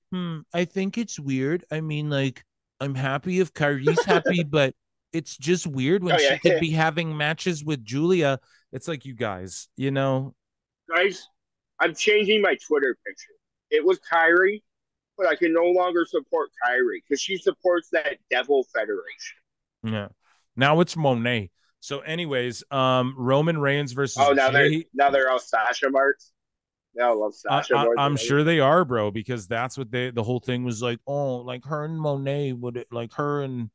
I think it's weird. I mean, like, I'm happy if Kyrie's happy, but it's just weird when Oh yeah, she could be having matches with Julia. It's like, you guys, guys, I'm changing my Twitter picture. It was Kyrie, but I can no longer support Kyrie because she supports that devil federation. yeah. Now it's Monet. So, anyways, Roman Reigns versus Oh, Jay. now they're all Sasha marks. Now I love Sasha more I'm than sure anything. they are, bro, because that's what the whole thing was like. Oh, like her and Monet would it like her and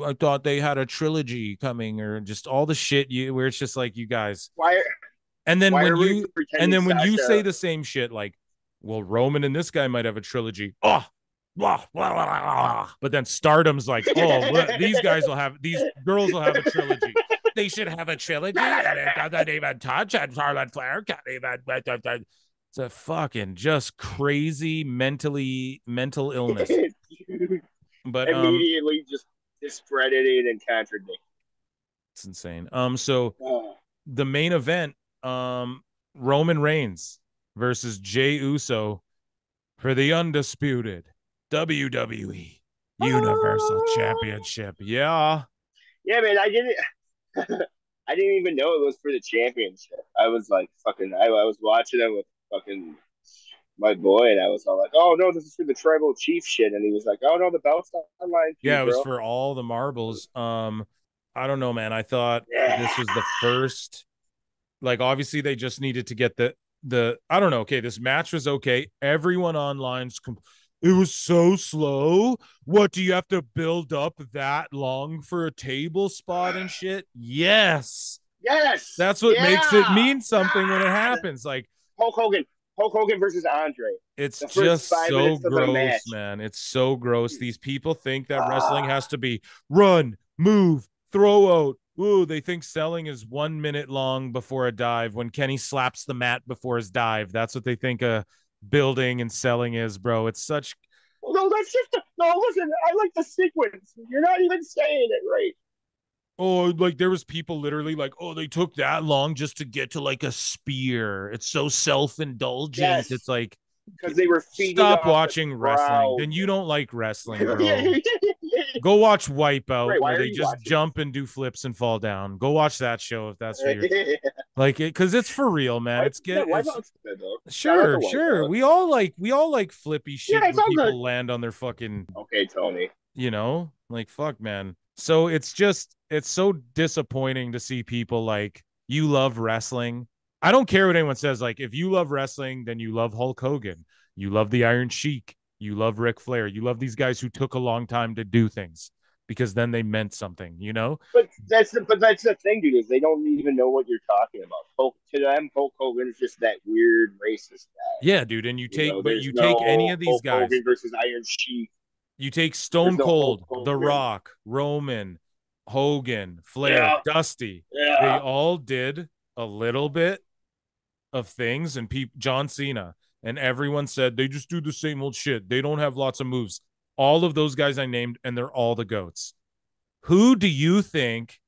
I thought they had a trilogy coming or just all the shit where it's just like you guys. Why? And then Why when are we you and pretending then when you say Sasha? the same shit, like, well, Roman and this guy might have a trilogy. Oh, blah, blah, blah, blah. But then Stardom's like, oh, well, these girls will have a trilogy. They should have a trilogy, and it doesn't even touch. And Charlotte Flair can't even. It's a fucking just crazy mental illness. But Immediately just discredited and contradicted. it's insane. So Oh. the main event, Roman Reigns versus Jey Uso for the undisputed WWE Universal Championship. Yeah. Yeah, man, I didn't. I didn't even know it was for the championship. I was like, fucking. I was watching it with fucking my boy, and I was all like, "Oh no, this is for the tribal chief shit." And he was like, "Oh no, the belt's online too, Yeah, it was bro." for all the marbles. I don't know, man. I thought Yeah, this was the first, like, obviously they just needed to get the I don't know. Okay, this match was okay. Everyone online's it was so slow. What do you have to build up that long for a table spot and shit? Yes. yes, That's what makes it yeah. mean something when it God. happens. Like, Hulk Hogan, Hulk Hogan versus Andre. it's The first just five so minutes of the gross, match. man. It's so gross. These people think that wrestling Ah, has to be run, move, throw out. Ooh, they think selling is 1 minute long before a dive when Kenny slaps the mat before his dive. That's what they think building and selling is, bro. It's such Oh, no, that's just no. Listen, I like the sequence. You're not even saying it right. Oh, like there was people literally like, oh, they took that long just to get to like a spear. It's so self-indulgent. Yes, It's like, because they were feeding stop off the watching wrestling. crowd. Then you don't like wrestling, Yeah. bro. Go watch Wipeout Right? Why where are they you just watching jump and do flips and fall down. Go watch that show if that's for your this? like it because it's for real, man. Yeah, It's Wipeout's good though. Shout out to sure. Wipeout. We all like flippy Yeah, shit it's where all good. people land on their fucking, Okay, Tony. like fuck, man. So it's so disappointing to see people like, you love wrestling. I don't care what anyone says. Like, if you love wrestling, then you love Hulk Hogan, you love the Iron Sheik, you love Ric Flair, you love these guys who took a long time to do things because then they meant something, you know? But that's the thing, dude. Is they don't even know what you're talking about. To them, Hulk Hogan is just that weird racist guy. Yeah, dude. And There's you take any no of these Hulk guys, Hogan versus Iron Sheik. you take There's Stone no Hulk Cold, The Hogan. Rock, Roman, Hogan, Flair, Yeah, Dusty. They yeah. all did a little bit of things, and John Cena, and everyone said they just do the same old shit. They don't have lots of moves. All of those guys I named, and they're all the goats. Who do you think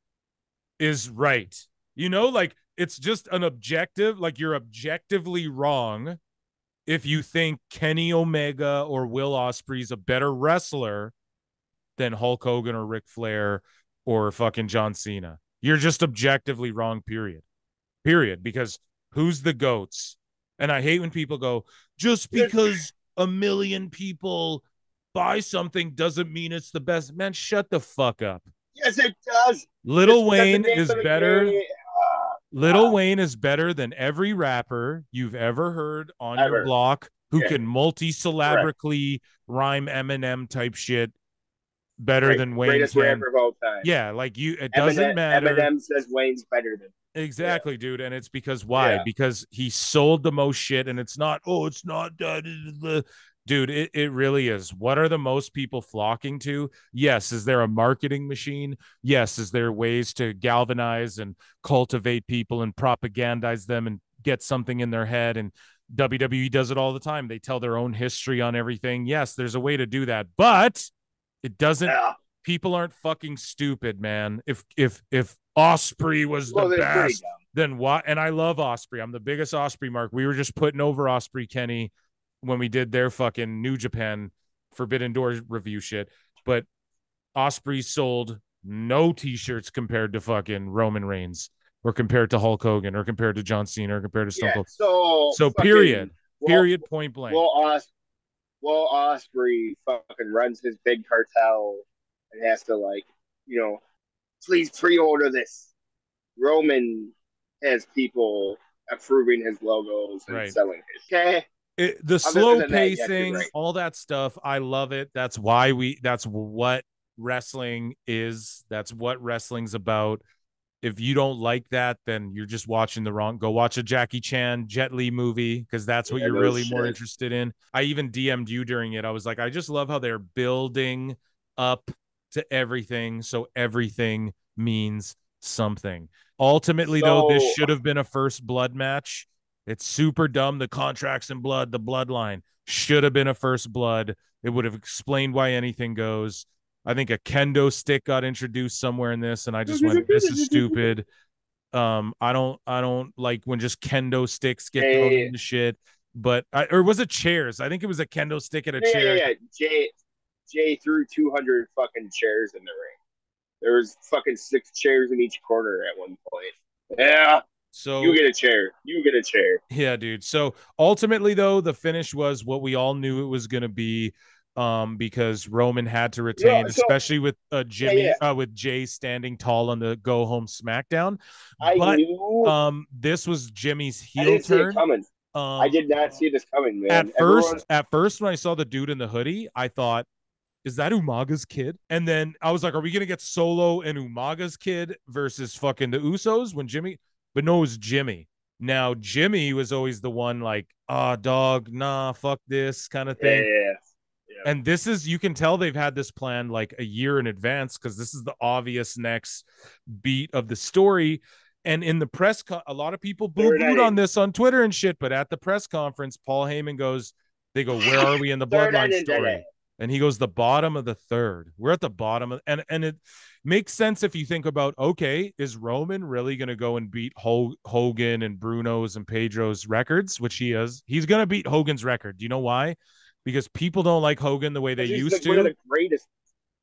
is right? Like, it's just an objective, like you're objectively wrong if you think Kenny Omega or Will Ospreay's a better wrestler than Hulk Hogan or Ric Flair or fucking John Cena. You're just objectively wrong, period. Period. Because who's the goats? And I hate when people go, just because a million people buy something doesn't mean it's the best. Man, shut the fuck up. Yes, it does. Little Just because the Wayne name is of the better. game, Little Wayne is better than every rapper you've ever heard on your ever. block who Yeah, can multi-syllabically rhyme Eminem type shit better than Wayne greatest can. rapper of all time. Yeah, like it doesn't matter. Eminem says Wayne's better than. Exactly, dude. And it's because why? Yeah. Because he sold the most shit, and it's not, it's not that. Dude, it really is. What are the most people flocking to? Yes. Is there a marketing machine? Yes. Is there ways to galvanize and cultivate people and propagandize them and get something in their head? And WWE does it all the time. They tell their own history on everything. Yes, there's a way to do that, but it doesn't. Yeah. People aren't fucking stupid, man. If Ospreay was the best, then what? And I love Ospreay. I'm the biggest Ospreay mark. We were just putting over Ospreay, Kenny, when we did their fucking New Japan Forbidden Door review shit. But Ospreay sold no t-shirts compared to fucking Roman Reigns, or compared to Hulk Hogan, or compared to John Cena, or compared to Stone Cold. So period. Period, point blank. Well, Ospreay fucking runs his big cartel and has to, like, please pre-order this. Roman has people approving his logos and selling it. Okay. The slow pacing, right. All that stuff, I love it. That's what wrestling is. That's what wrestling's about. If you don't like that, then you're just watching the wrong. Go watch a Jackie Chan, Jet Li movie, because that's what you're really more interested in. I even DM'd you during it. I was like, I just love how they're building up to everything, so everything means something. Ultimately, though, this should have been a first blood match. It's super dumb. The contracts in blood, the bloodline should have been a first blood. It would have explained why anything goes. I think a kendo stick got introduced somewhere in this, and I just went, this is stupid. I don't like when just kendo sticks get thrown into shit. But or was it chairs? I think it was a kendo stick at a chair. Yeah. Jay threw 200 fucking chairs in the ring. There was fucking 6 chairs in each corner at one point. Yeah. So you get a chair. Yeah, dude. So ultimately, though, the finish was what we all knew it was going to be, because Roman had to retain, especially with Jimmy, with Jay standing tall on the go home SmackDown. This was Jimmy's heel turn. I did not see this coming, man. At first, when I saw the dude in the hoodie, I thought, is that Umaga's kid? And then I was like, are we going to get Solo and Umaga's kid versus fucking the Usos when Jimmy? But no, it was Jimmy. Now, Jimmy was always the one like, dog, nah, fuck this kind of thing. Yeah. And this is, you can tell they've had this plan like a year in advance, because this is the obvious next beat of the story. And in the press, a lot of people boo-booed on this on Twitter and shit. But at the press conference, Paul Heyman goes, where are we in the bloodline story? And he goes, the bottom of the third. We're at the bottom of, and it makes sense if you think about, okay, is Roman really going to go and beat Hogan and Bruno's and Pedro's records, which he is. He's going to beat Hogan's record. Do you know why? Because people don't like Hogan the way they used one of to. the greatest.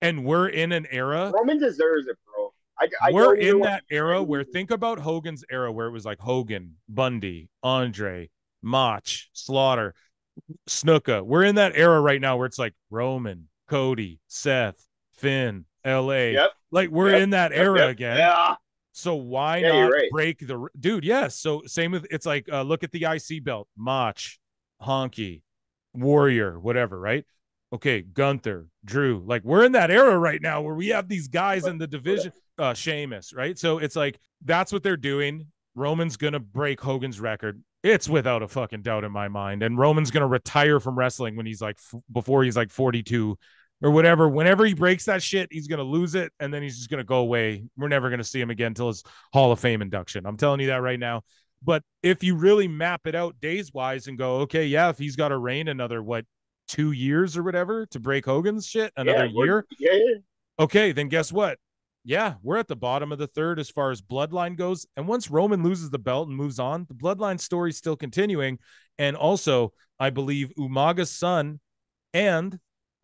And we're in an era. Roman deserves it, bro. We're in that era where, think about Hogan's era where it was like Hogan, Bundy, Andre, Mach, Slaughter, Snuka. We're in that era right now where it's like Roman, Cody, Seth, Finn, LA. Yep. Like we're in that era again. Yeah. So why not right. break the dude? Yes. So same with, it's like look at the IC belt, Mach, Honky, Warrior, whatever, right? Okay, Gunther, Drew. Like we're in that era right now where we have these guys in the division, Sheamus, right? So it's like that's what they're doing. Roman's gonna break Hogan's record. It's without a fucking doubt in my mind. And Roman's gonna retire from wrestling when he's like before he's like 42 or whatever. Whenever he breaks that shit, he's gonna lose it, and then he's just gonna go away. We're never gonna see him again until his Hall of Fame induction. I'm telling you that right now. But if you really map it out days wise and go, okay, yeah, if he's got to reign another 2 years or whatever to break Hogan's shit, another year. Yeah. Okay, then guess what? Yeah, we're at the bottom of the third as far as bloodline goes. And once Roman loses the belt and moves on, the bloodline story is still continuing. And also, I believe Umaga's son and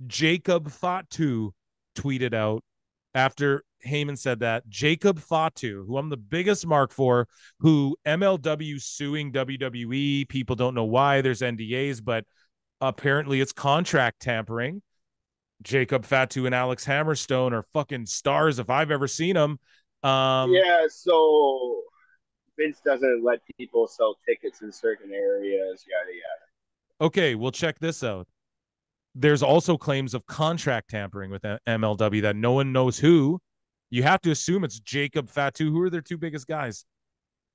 Jacob Fatu tweeted out after Heyman said that, Jacob Fatu, who I'm the biggest mark for, who MLW suing WWE. People don't know why. There's NDAs, but apparently it's contract tampering. Jacob Fatu and Alex Hammerstone are fucking stars if I've ever seen them. Yeah, so Vince doesn't let people sell tickets in certain areas, yada yada. Okay, well, check this out. There's also claims of contract tampering with MLW that no one knows who. You have to assume it's Jacob Fatu. Who are their two biggest guys?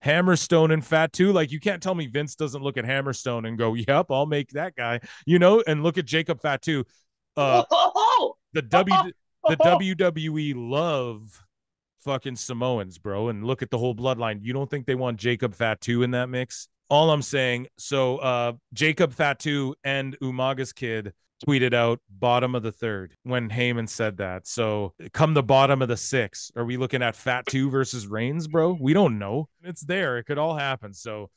Hammerstone and Fatu. Like, you can't tell me Vince doesn't look at Hammerstone and go, yep, I'll make that guy, and look at Jacob Fatu. The WWE love fucking Samoans, bro, and look at the whole bloodline. You don't think they want Jacob Fatu in that mix? All I'm saying, so Jacob Fatu and Umaga's kid tweeted out bottom of the third when Heyman said that. So come the bottom of the six. Are we looking at Fatu versus Reigns, bro? We don't know. It's there. It could all happen. So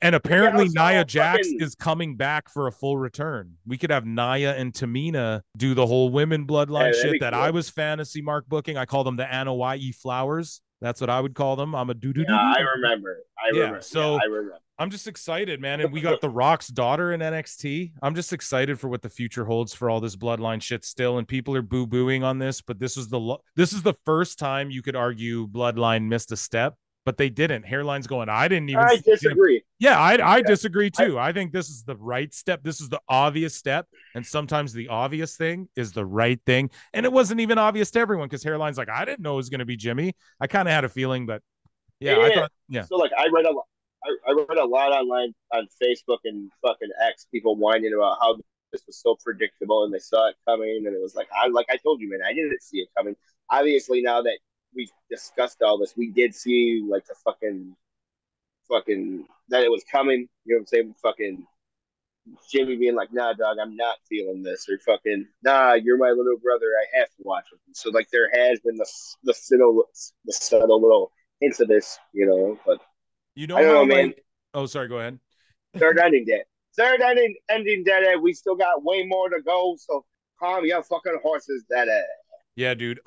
and apparently Nia Jax is coming back for a full return. We could have Nia and Tamina do the whole women bloodline shit that cool. I was fantasy mark booking. I call them the Anoa'i Flowers. That's what I would call them. I'm a doo-doo-doo. Yeah, I remember. I remember. I'm just excited, man. And we got The Rock's daughter in NXT. I'm just excited for what the future holds for all this bloodline shit still. And people are boo-booing on this, but this is the first time you could argue bloodline missed a step, but they didn't. Hairline's going, I disagree. Yeah, I disagree too. I think this is the right step. This is the obvious step. And sometimes the obvious thing is the right thing. And it wasn't even obvious to everyone because Hairline's like, I didn't know it was going to be Jimmy. I kind of had a feeling, but I thought, So like I read a lot online on Facebook and fucking X, people whining about how this was so predictable and they saw it coming, and it was like I told you, man, I didn't see it coming. Obviously, now that we discussed all this, we did see like the fucking that it was coming. You know what I'm saying? Fucking Jimmy being like, nah, dog, I'm not feeling this, or fucking, nah, you're my little brother, I have to watch it. So like there has been the subtle little hints of this, but I don't know, man. Oh, sorry, go ahead. Third ending dead. We still got way more to go, so calm your fucking horses, dead. Yeah, dude.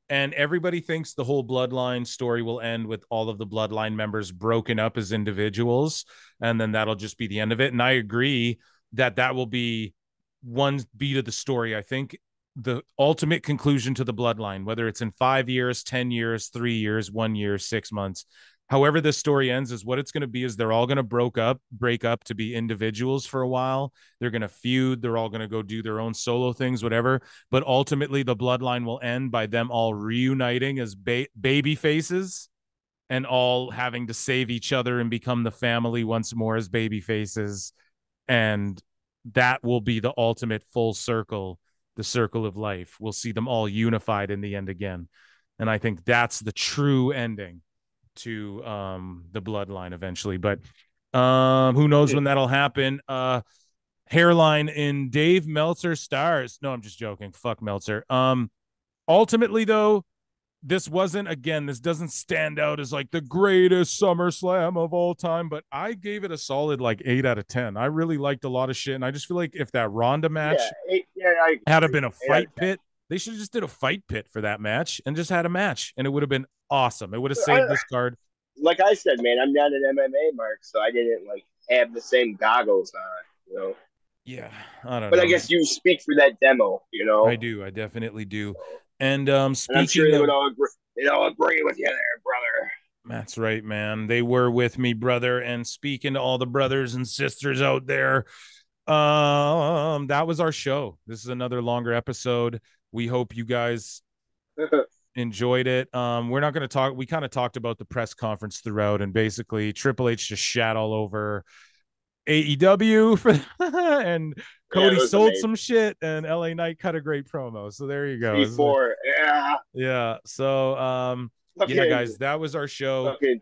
And everybody thinks the whole bloodline story will end with all of the bloodline members broken up as individuals, and then that'll just be the end of it. And I agree that will be one beat of the story. I think the ultimate conclusion to the bloodline, whether it's in 5 years, 10 years, 3 years, 1 year, 6 months, however this story ends, is what it's going to be is they're all going to break up to be individuals for a while. They're going to feud. They're all going to go do their own solo things, whatever. But ultimately, the bloodline will end by them all reuniting as baby faces and all having to save each other and become the family once more as baby faces. And that will be the ultimate full circle, the circle of life. We'll see them all unified in the end again. And I think that's the true ending to the bloodline eventually, but who knows when that'll happen. Hairline in Dave Meltzer stars. No, I'm just joking. Fuck Meltzer. Ultimately though, this wasn't, again, this doesn't stand out as like the greatest SummerSlam of all time, but I gave it a solid like 8 out of 10. I really liked a lot of shit. And I just feel like if that Ronda Yeah, match I had agree. been a fight pit, they should have just did a fight pit for that match and just had a match. And it would have been awesome. It would have saved this card. Like I said, man, I'm not an MMA mark, so I didn't like have the same goggles on. Yeah, I don't But I know. guess you speak for that demo. I do. I definitely do. And And I'm sure speaking they would of, all agree. They'd all agree with you there, brother. that's right, man. They were with me, brother. And speaking to all the brothers and sisters out there, that was our show. This is another longer episode. We hope you guys enjoyed it. We're not going to talk. We kind of talked about the press conference throughout, and basically Triple H just shat all over AEW for and Yeah, it Cody was sold amazing. some shit, and LA Knight cut a great promo. So there you go. C4, yeah. Yeah. So yeah, Fucking, guys, that was our show. fucking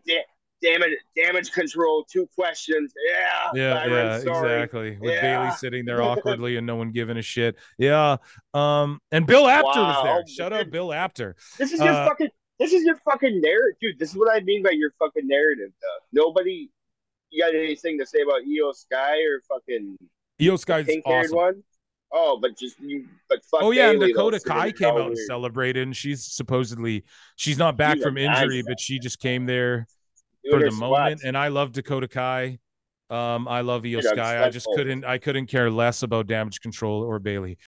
damage control. 2 questions. Yeah, Yeah, Byron. Sorry. exactly. With Bailey Yeah. sitting there awkwardly and no one giving a shit. Yeah. And Bill Apter was there. Wow. Shout out Dude, Bill Apter. this is your Uh fucking. This is your fucking narrative, dude. This is what I mean by your fucking narrative. Though. Nobody. You got anything to say about Io Sky or fucking Io the Sky's pink haired awesome. one? Oh, but just you. But fuck Oh yeah, and Bailey though, Dakota sitting Kai there came all out and weird. celebrated, and she's not back She's a from injury, nonstop but she just came there doing for her the moment. squats. And I love Dakota Kai. I love Io Dude, I'm Sky. stunt pole. I couldn't care less about Damage Control or Bailey.